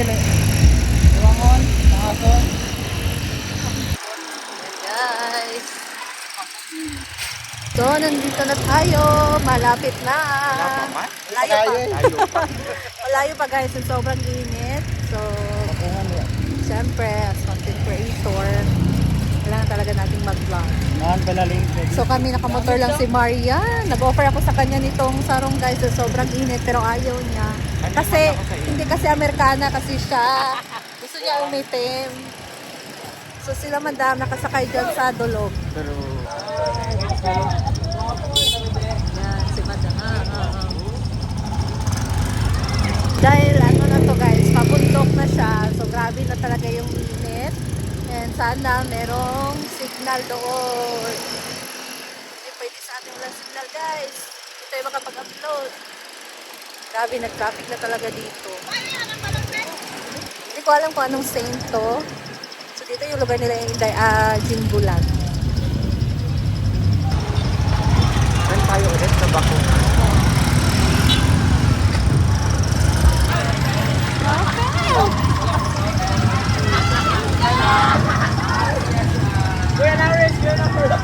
dili. Iwangon, nakason. Guys. So, nandito na tayo. Malapit na. Malayo pa. Malayo pa guys. Sobrang init. So, syempre, as content creator, kailangan talaga natin mag-vlog. So, kami nakamotor lang si Maria. Nag-offer ako sa kanya nitong sarong guys. So, sobrang init pero ayaw niya. Kasi, hindi kasi Amerikana kasi siya. Gusto niya umitim. So, sila madam nakasakay dyan sa Dolog. Pero Yan, si madam. Dahil ano na to guys, pabundok na siya. So grabe na talaga yung init. And sana merong signal doon. Hindi pwede sa ating walang signal guys. Hindi tayo makapag-upload. Grabe, nag-traffic na talaga dito. Hindi ko alam kung anong saint to. So dito yung lugar nila yung Jimbulan. saan tayo ulit sa Bakunan? Kuya Lawrence, kuya Lawrence.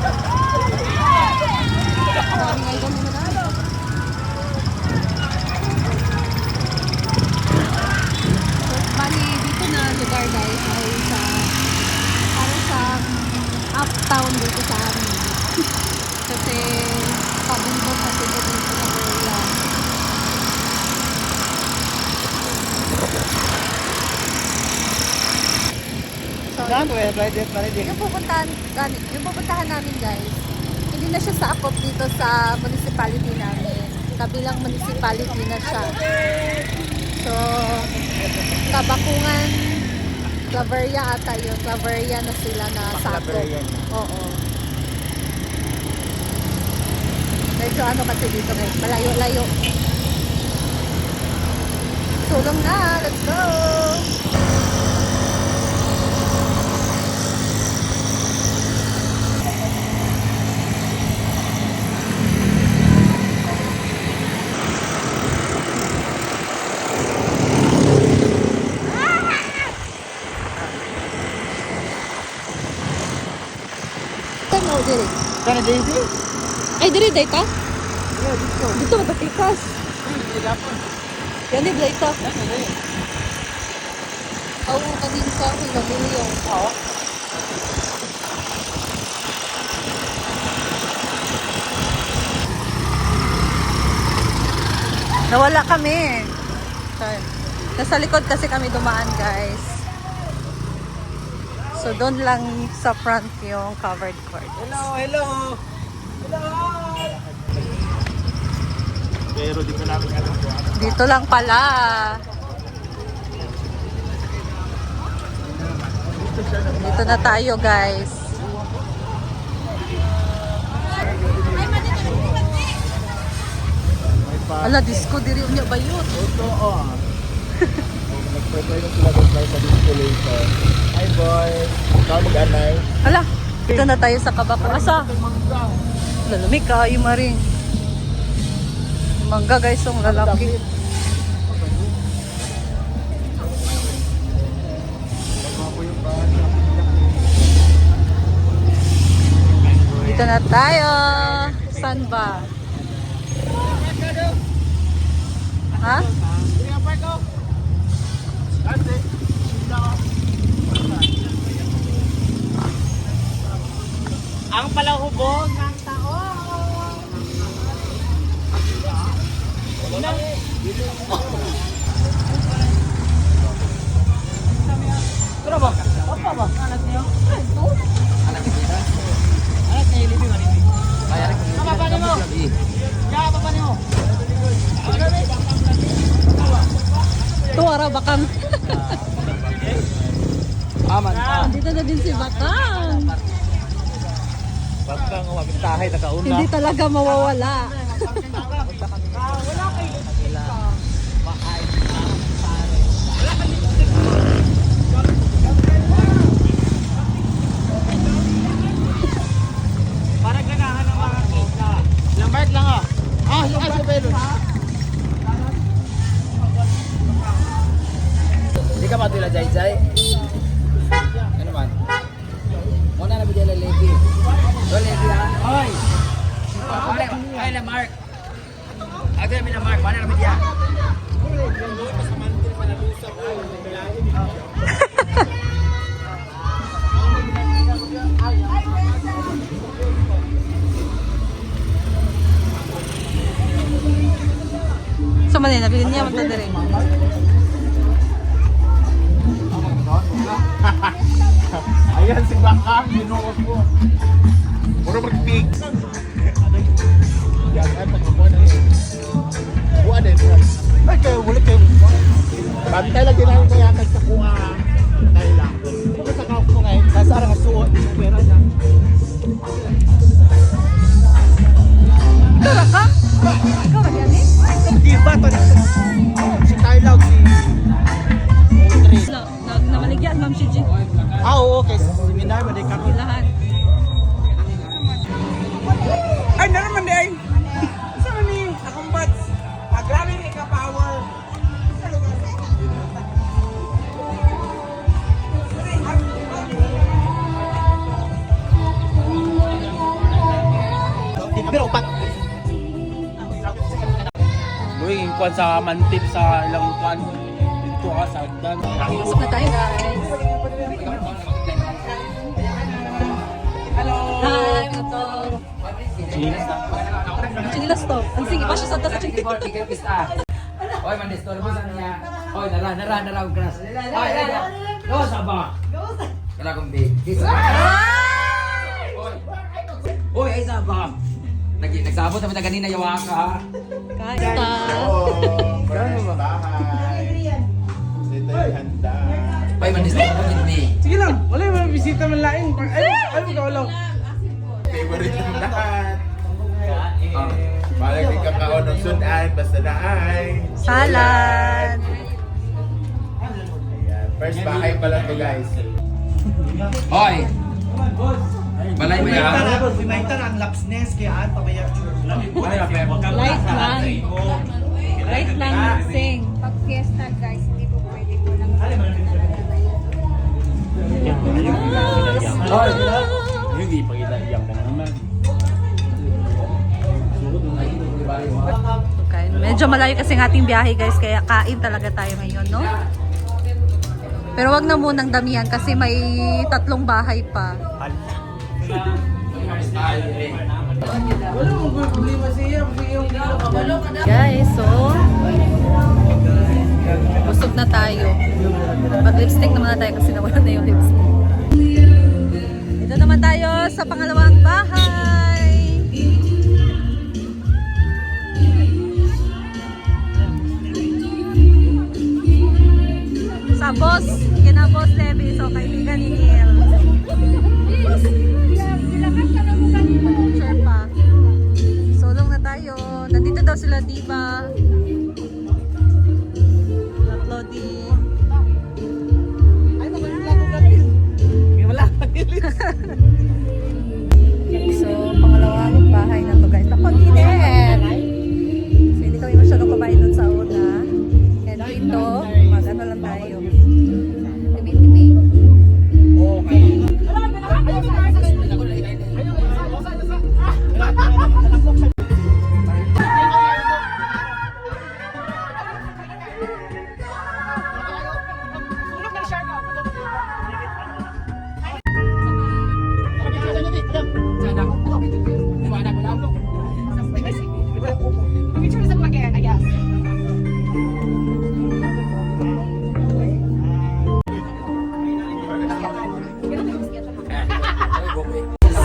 Bali, dito na lugar guys ay sa parang sa uptown dito sa amin. Kasi pabundok kasi dito sa area. So, yung pupuntahan namin guys, hindi na siya sa akop dito sa municipality namin. Kabilang municipality na siya. So, Kabakungan, Claveria ata yun. Claveria na sila na sakop. Oo. Medyo ano kasi dito guys, malayo-layo. Sulong na, let's go! Ano diri? Sana Daisy? Ay, diri day ka? Yeah, dito. Dito matapikas. Hindi dapat. Yan di blay ka. Oo, kadin sa Hilamuyo. Oo. Nawala kami. Nasa likod kasi kami dumaan, guys. So, doon lang sa front yung covered court. Hello, hello. Hello. Pero dito namin ano. Dito lang pala. Dito na tayo, guys. Ala, disco diri unya ba yun? Oo. Nag-prepare na sila guys sa disco later. Hi boys. Ikaw mag-anay. Ala, dito na tayo sa Kabakan. Asa? Lalami ka, yung maring. Mangga guys, yung lalaki. Dito na tayo. Saan ba? Ha? Ang palahubog ng tao. Pero ba? Apa ba? Anak niyo? Ito? Anak niyo? Anak niyo living ano ni? Bayar ko. Apa pa nimo? Ya apa pa nimo? Ito, ara Bakang. Aman. Dito na din si Bakang. Bakang mabintahay nakauna. Hindi talaga mawawala. Wala kay para ganahan ng mga kita. Ilang bite lang ah. Yung ice belon. Hindi ka na Mark. Ate kami na Mark, mana kami dia. So man nabili niya mo ta dire. Ayan si Bakang, binuot mo. Puro mag-pig. Yan, ay pagkabuan na yun. Buwan din. Ay, kayo, wala kayo. Bantay lang din namin mayakag sa kuha. Bantay lang. Kung sa kao ko ngayon, nasa arang asuot. Pera niya. Ikaw ra ka? Ikaw ra yan eh? Hindi ba ito? Si Tyler, si Audrey. Namaligyan, Ma'am Shiji. Ah, oo, okay. Seminar, maday kami. Lahat. Ay, naman di ay. Saan ni? Akong bats. Grabe ni ka-power. Pero upat. Luy, kuan sa mantip sa ilang kuan. Dito ka sa agdan. Pasok na tayo guys. Hi, motor. Chinilas to. Ang sige pa siya sa tas sa chinilas. Oy, mandistorbo sa niya. Oy, nara og grass. Oy, go sa ba. Kala kong big. Oy, ay sa ba. Nagsabot naman na kanina yawa ka ha. Kain ta. Oy, mandistorbo hindi. Sige lang, wala yung bisita man laing. Ay mo ka lang. Favorite ng lahat. Balik din kakaon ng sudan, basta na ay. Salad. Ayan. First bahay pa lang to guys. Oy. Balay mo ya. Reminder ang lapsness kaya at pabayag Light lang. Light lang sing. Pag fiesta guys, hindi po pwede po lang. Oy. Hindi pagita iyang naman. Kain. Medyo malayo kasi ng ating biyahe guys, kaya kain talaga tayo ngayon, no? Pero wag na munang damihan kasi may 3 bahay pa. Wala mo problema siya. Guys, so busog na tayo. Mag-lipstick naman na tayo kasi nawala na yung lipstick. Ito naman tayo sa pangalawang bahay. Sa boss, kina Boss Levi, so kaibigan ni Neil. Sure pa. Solong na tayo. Nandito daw sila, diba? Lodi. Ay, wala ka So, pangalawang bahay na to guys. Napag-init! So, hindi kami masyadong kumain dun sa una. And dito, mag-ano lang tayo. Timi-timi.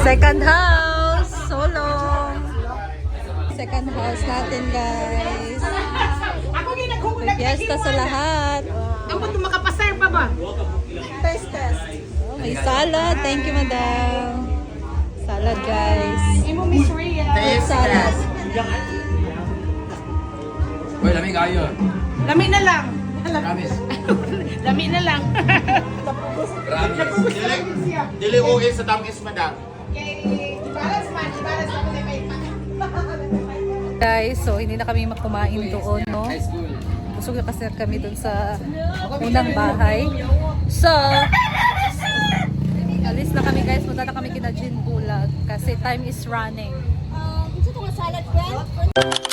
Second house, solo. Second house natin, guys. May fiesta sa lahat. Ang mo makapasar pa ba? Test. Oh, may salad. Thank you, madam. Salad, guys. Imo Miss Rhea. With salad. Oy, lami kayo. Lami na lang. Promise. Lami na lang. Promise. Dili okay sa tamis, madam. Balance man, balance ako na may Guys, so hindi na kami magkumain doon, no? High school. Busog na kasi kami doon sa unang bahay. So, alis na kami guys. Punta na kami kina Gin Bulag kasi time is running. Gusto ko nga salad, friend? Bye!